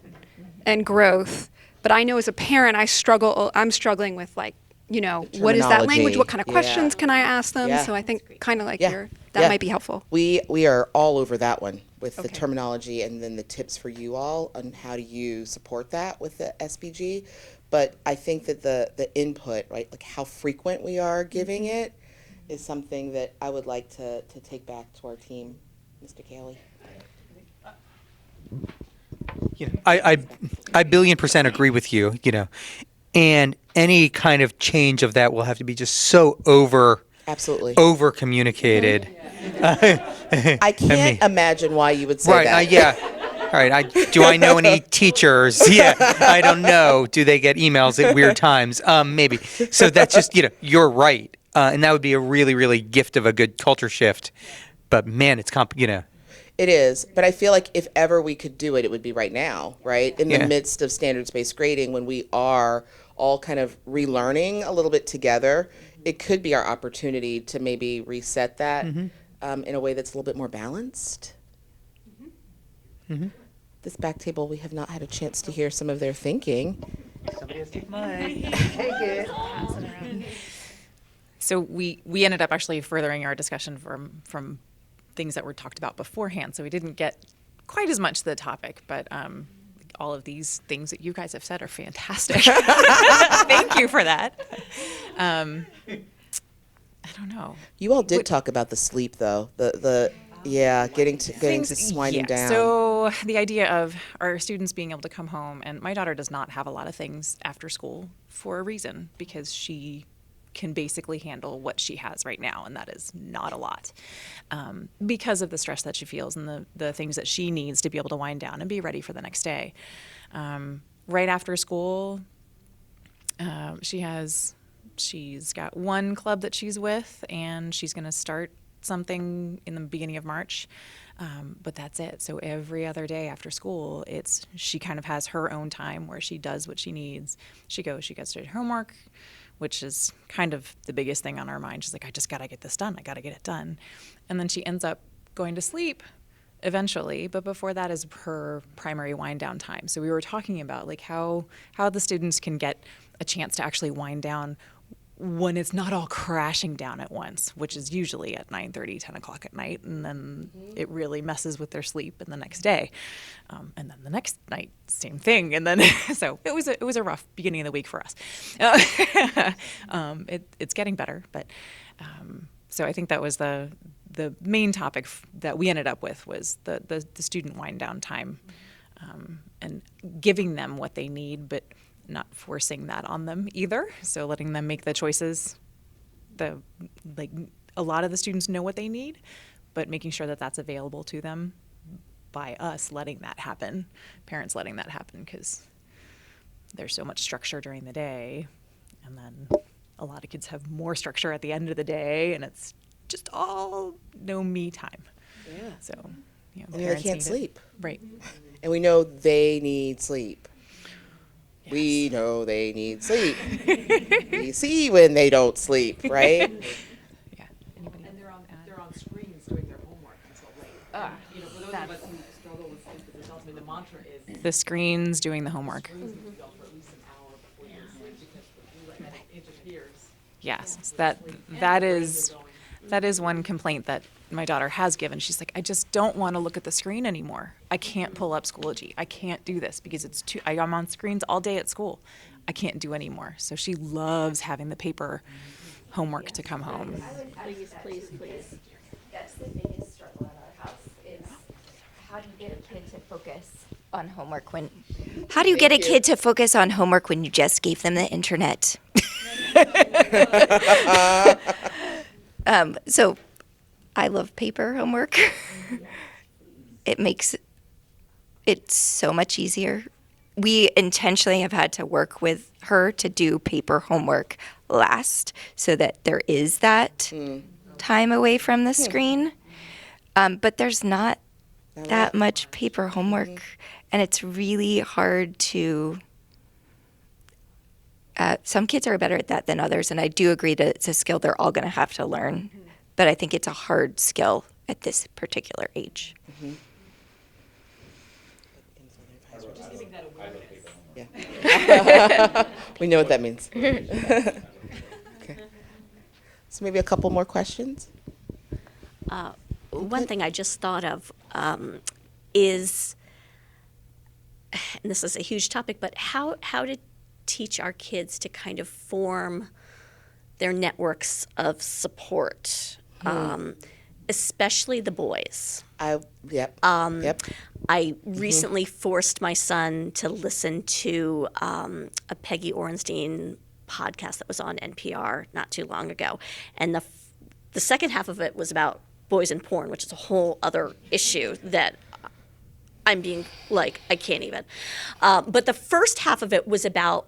and growth. But I know as a parent, I'm struggling with, like, what is that language? What kind of questions can I ask them? Yeah. So I think kind of like that Yeah. might be helpful. We are all over that one with the terminology, and then the tips for you all on how do you support that with the SPG. But I think that the input, right, like how frequent we are giving it, is something that I would like to take back to our team, Mr. Caley. I billion% agree with you, and any kind of change of that will have to be just so over communicated. I can't imagine why you would say that. All right. Do I know any teachers? Yeah, I don't know. Do they get emails at weird times? Maybe. So that's just, you're right. And that would be a really, really gift of a good culture shift. But man, it's It is, but I feel like if ever we could do it, it would be right now, right? In the midst of standards-based grading, when we are all kind of relearning a little bit together, it could be our opportunity to maybe reset that in a way that's a little bit more balanced. This back table, we have not had a chance to hear some of their thinking. Somebody has to take mine. Take it. So we ended up actually furthering our discussion from things that were talked about beforehand. So we didn't get quite as much to the topic, but all of these things that you guys have said are fantastic. Thank you for that. I don't know. You all did talk about the sleep, though. Getting to winding down. So the idea of our students being able to come home, and my daughter does not have a lot of things after school for a reason, because she can basically handle what she has right now, and that is not a lot, because of the stress that she feels and the things that she needs to be able to wind down and be ready for the next day. Right after school, she's got one club that she's with, and she's going to start something in the beginning of March, but that's it. So every other day after school, she kind of has her own time where she does what she needs. She gets to do homework, which is kind of the biggest thing on our mind. She's like, I just got to get this done. I got to get it done. And then she ends up going to sleep eventually, but before that is her primary wind down time. So we were talking about, like, how the students can get a chance to actually wind down when it's not all crashing down at once, which is usually at 9:30, 10 o'clock at night, and then it really messes with their sleep and the next day. And then the next night, same thing. And then, so it was a rough beginning of the week for us. It's getting better, but so I think that was the main topic that we ended up with was the student wind down time, and giving them what they need, but not forcing that on them either. So letting them make the choices. A lot of the students know what they need, but making sure that that's available to them by us letting that happen, parents letting that happen, because there's so much structure during the day, and then a lot of kids have more structure at the end of the day, and it's just all no me time. Yeah. So, They parents can't need it. sleep. Right. And we know they need sleep. We know they need sleep. We see when they don't sleep, right? Yeah. And they're on screens doing their homework until late. You know, for those of us who struggle with sleep as adults, I mean, the mantra is The screens doing the homework. screens need to go for at least an hour before you sleep because the blue light interferes. Yes, that is one complaint that my daughter has given. She's like, I just don't want to look at the screen anymore. I can't pull up Schoology. I can't do this because I'm on screens all day at school. I can't do anymore. So she loves having the paper homework to come home. Please. That's the biggest struggle in our house is how do you get a kid to focus on homework when you just gave them the internet? So I love paper homework. It makes it so much easier. We intentionally have had to work with her to do paper homework last so that there is that time away from the screen. But there's not that much paper homework, and it's really hard to some kids are better at that than others, and I do agree that it's a skill they're all going to have to learn. But I think it's a hard skill at this particular age. Yeah. We know what that means. Okay. So maybe a couple more questions? One thing I just thought of is, and this is a huge topic, but how to teach our kids to kind of form their networks of support, especially the boys. Yep. I recently forced my son to listen to a Peggy Orenstein podcast that was on NPR not too long ago, and the second half of it was about boys and porn, which is a whole other issue that I'm being like, I can't even. But the first half of it was about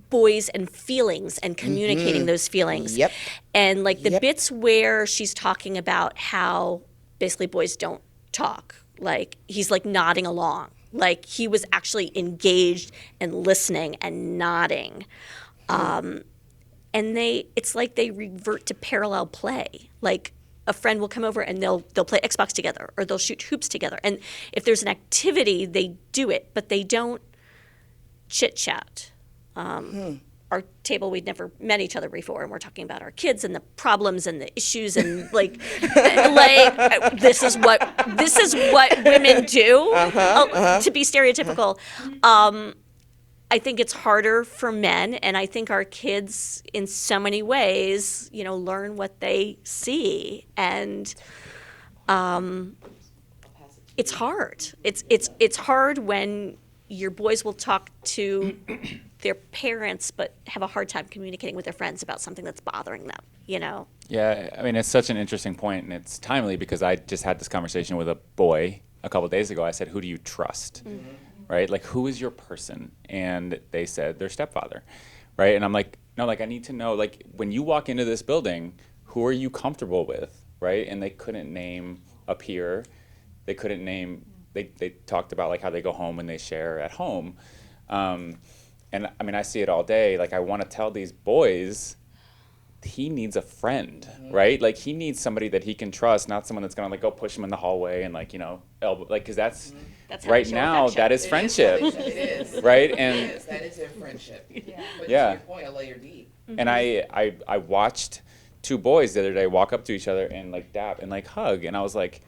boys and feelings and communicating those feelings. Yep. And like the bits where she's talking about how basically boys don't talk, like he's like nodding along, like he was actually engaged and listening and nodding. And it's like they revert to parallel play. Like a friend will come over and they'll play Xbox together or they'll shoot hoops together. And if there's an activity, they do it, but they don't chit chat. Our table, we'd never met each other before, and we're talking about our kids and the problems and the issues and like this is what women do to be stereotypical. I think it's harder for men, and I think our kids, in so many ways, learn what they see, and it's hard. It's hard when your boys will talk to their parents, but have a hard time communicating with their friends about something that's bothering them. Yeah, I mean, it's such an interesting point, and it's timely because I just had this conversation with a boy a couple days ago. I said, "Who do you trust?" Right? Like, who is your person? And they said their stepfather, right? And I'm like, no, like I need to know, like when you walk into this building, who are you comfortable with, right? And they couldn't name a peer. They couldn't name, they talked about like how they go home and they share at home. And I mean, I see it all day. Like I want to tell these boys, he needs a friend, right? Like he needs somebody that he can trust, not someone that's gonna like go push him in the hallway and like, elbow, like, cause that's right now, that is friendship. It is. Right? And that is their friendship. But Yeah. to your point, a layer deep. And I watched two boys the other day walk up to each other and like dap and like hug, and I was like,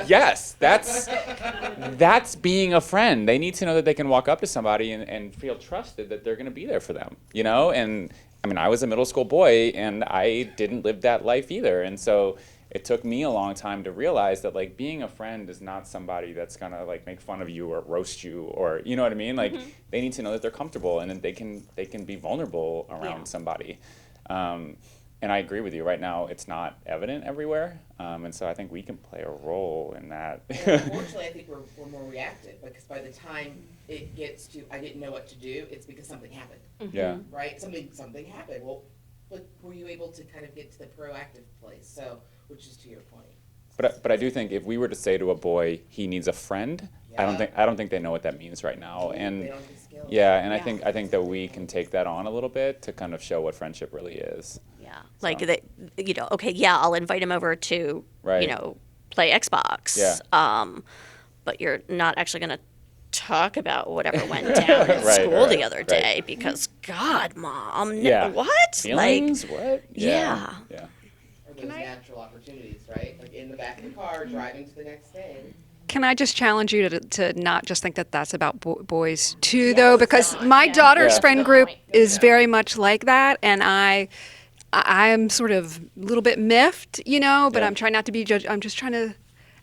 yes, that's being a friend. They need to know that they can walk up to somebody and feel trusted that they're going to be there for them, you know? And I mean, I was a middle school boy and I didn't live that life either. And so it took me a long time to realize that like being a friend is not somebody that's going to like make fun of you or roast you or, you know what I mean? Like they need to know that they're comfortable and that they can be vulnerable around somebody. And I agree with you. Right now, it's not evident everywhere, and so I think we can play a role in that. Unfortunately, I think we're more reactive because by the time it gets to I didn't know what to do, it's because something happened. Yeah. Right? Something happened. Well, but were you able to kind of get to the proactive place? So, which is to your point. But I do think if we were to say to a boy he needs a friend, I don't think they know what that means right now. And They don't have the skills. yeah, and I think that we can take that on a little bit to kind of show what friendship really is. Yeah, like they, you know, okay, yeah, I'll invite him over to, Right. you know, play Xbox. Yeah. But you're not actually going to talk about whatever went down at school the other day because, God, Mom, what? Feelings? Like, what? Yeah. Yeah. Or those natural opportunities, right? Like in the back of the car, driving to the next thing. Can I just challenge you to not just think that that's about boys too, though, because my daughter's friend group is very much like that, and I am sort of a little bit miffed, you know, but I'm trying not to be judged. I'm just trying to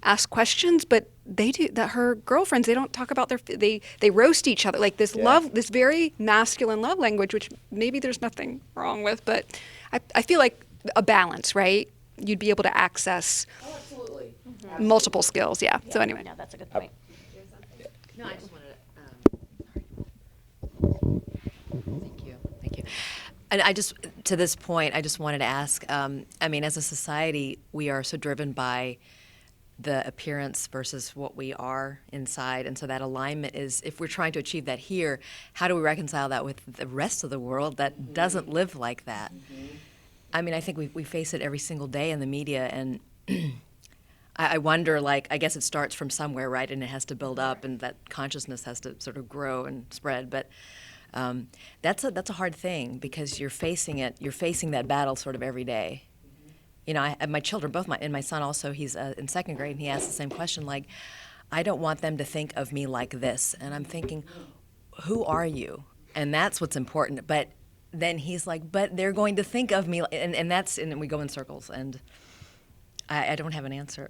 ask questions, but they do that. Her girlfriends, they don't talk about they roast each other like this love, this very masculine love language, which maybe there's nothing wrong with, but I feel like a balance, right? You'd be able to access multiple skills. Yeah. So anyway, no, that's a good point. No, I just wanted to. Thank you. And I just, to this point, I just wanted to ask. I mean, as a society, we are so driven by the appearance versus what we are inside, and so that alignment is. If we're trying to achieve that here, how do we reconcile that with the rest of the world that doesn't live like that? I mean, I think we face it every single day in the media, and I wonder, like, I guess it starts from somewhere, right? And it has to build up, and that consciousness has to sort of grow and spread. But that's a hard thing because you're facing it. You're facing that battle sort of every day. You know, my children, and my son also, he's in second grade, and he asked the same question, like, I don't want them to think of me like this. And I'm thinking, who are you? And that's what's important. But then he's like, but they're going to think of me, and we go in circles, and I don't have an answer.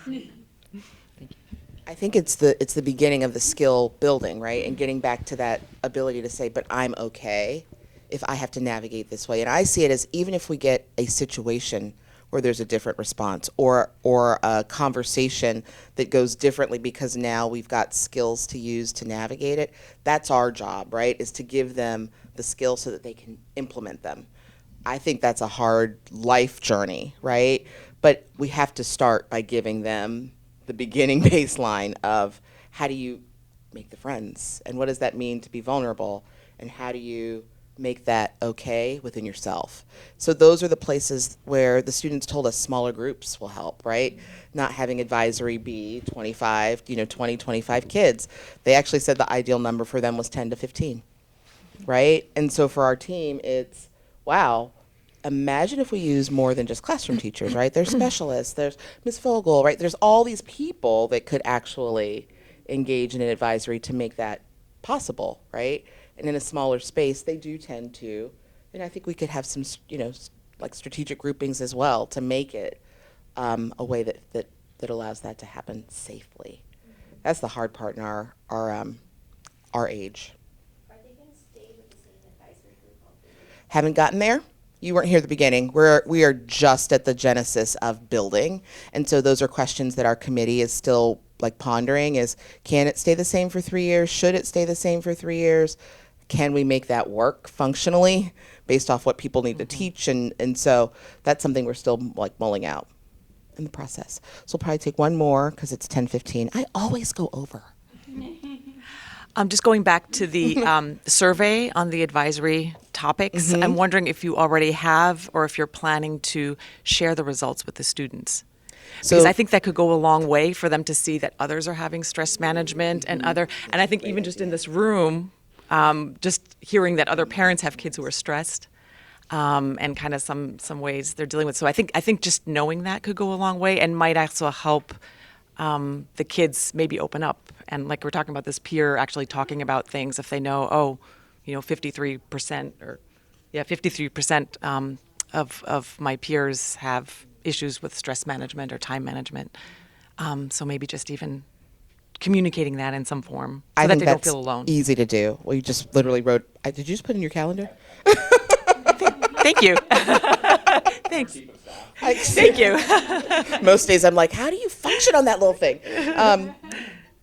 Thank you. I think it's the beginning of the skill building, right? And getting back to that ability to say, but I'm okay if I have to navigate this way. And I see it as even if we get a situation where there's a different response or a conversation that goes differently because now we've got skills to use to navigate it, that's our job, right? Is to give them the skills so that they can implement them. I think that's a hard life journey, right? But we have to start by giving them the beginning baseline of how do you make the friends and what does that mean to be vulnerable and how do you make that okay within yourself. So those are the places where the students told us smaller groups will help, right? Not having advisory be 25, 20, 25 kids. They actually said the ideal number for them was 10 to 15, right? And so for our team, it's, wow, imagine if we use more than just classroom teachers, right? There's specialists, there's Ms. Fogel, right? There's all these people that could actually engage in an advisory to make that possible, right? And in a smaller space, they do tend to, and I think we could have some, like strategic groupings as well to make it a way that allows that to happen safely. That's the hard part in our age. Are they going to stay with the same advisory group all through? Haven't gotten there. You weren't here at the beginning. We are just at the genesis of building, and so those are questions that our committee is still like pondering: is can it stay the same for 3 years? Should it stay the same for 3 years? Can we make that work functionally based off what people need to teach? And so that's something we're still like mulling out in the process. So we'll probably take one more because it's 10:15. I always go over. Just going back to the survey on the advisory topics, I'm wondering if you already have or if you're planning to share the results with the students. Because I think that could go a long way for them to see that others are having stress management and I think even just in this room, just hearing that other parents have kids who are stressed, and kind of some ways they're dealing with. So I think just knowing that could go a long way, and might also help the kids maybe open up. And like we're talking about this peer actually talking about things, if they know, 53% or 53% of my peers have issues with stress management or time management. So maybe just even communicating that in some form so I that think they that's don't feel alone. easy to do. Well, you just literally wrote. Did you just put in your calendar? Thank you. Thanks. Thank you. Most days I'm like, how do you function on that little thing?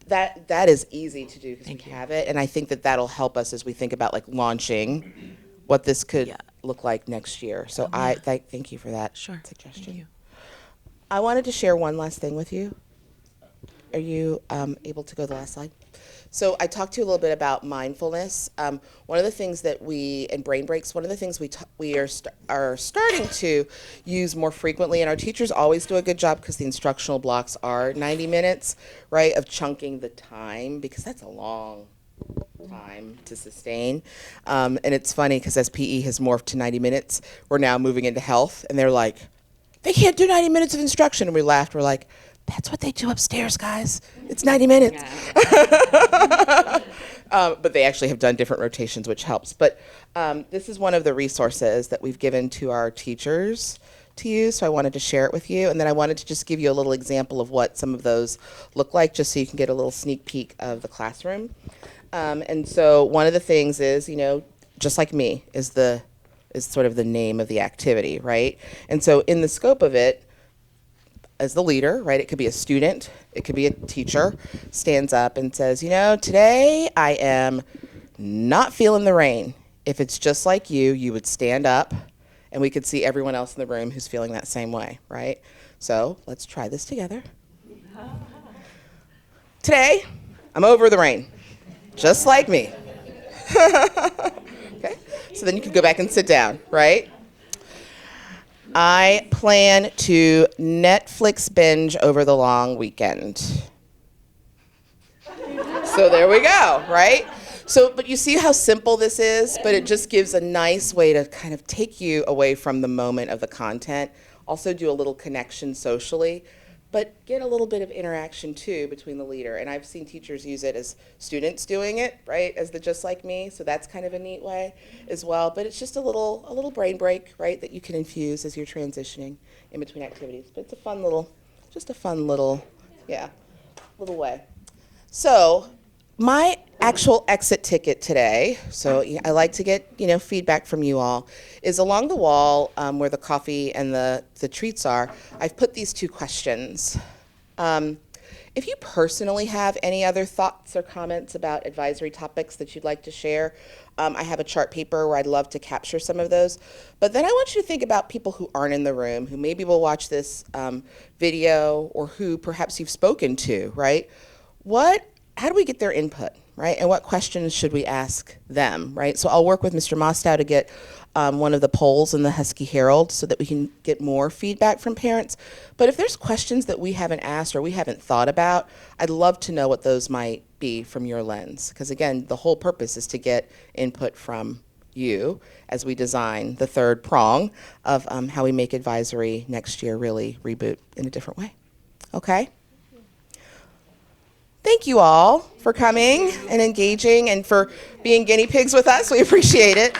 That is easy to do because we have it, and I think that'll help us as we think about like launching what this could look like next year. So I thank you for that suggestion. Thank you. I wanted to share one last thing with you. Are you able to go to the last slide? So I talked to you a little bit about mindfulness. One of the things that and brain breaks, one of the things we are starting to use more frequently, and our teachers always do a good job because the instructional blocks are 90 minutes, right, of chunking the time, because that's a long time to sustain. And it's funny because as PE has morphed to 90 minutes, we're now moving into health, and they're like, they can't do 90 minutes of instruction. And we laughed. We're like, that's what they do upstairs, guys. It's 90 minutes. But they actually have done different rotations, which helps. But this is one of the resources that we've given to our teachers to use, so I wanted to share it with you. And then I wanted to just give you a little example of what some of those look like, just so you can get a little sneak peek of the classroom. And so one of the things is, just like me, is sort of the name of the activity, right? And so in the scope of it, as the leader, right, it could be a student, it could be a teacher, stands up and says, today I am not feeling the rain. If it's just like you would stand up and we could see everyone else in the room who's feeling that same way, right? So let's try this together. Today, I'm over the rain, just like me. Okay, so then you can go back and sit down, right? I plan to Netflix binge over the long weekend. So there we go, right? So, but you see how simple this is, but it just gives a nice way to kind of take you away from the moment of the content. Also do a little connection socially, but get a little bit of interaction too between the leader. And I've seen teachers use it as students doing it, right, as the just like me. So that's kind of a neat way as well. But it's just a little brain break, right, that you can infuse as you're transitioning in between activities. But it's a fun little way. So my actual exit ticket today, so I like to get feedback from you all, is along the wall where the coffee and the treats are. I've put these two questions. If you personally have any other thoughts or comments about advisory topics that you'd like to share, I have a chart paper where I'd love to capture some of those. But then I want you to think about people who aren't in the room, who maybe will watch this video, or who perhaps you've spoken to, right? How do we get their input, right? And what questions should we ask them, right? So I'll work with Mr. Mostow to get one of the polls in the Husky Herald so that we can get more feedback from parents. But if there's questions that we haven't asked or we haven't thought about, I'd love to know what those might be from your lens. Because again, the whole purpose is to get input from you as we design the third prong of how we make advisory next year really reboot in a different way. Okay? Thank you all for coming and engaging and for being guinea pigs with us. We appreciate it.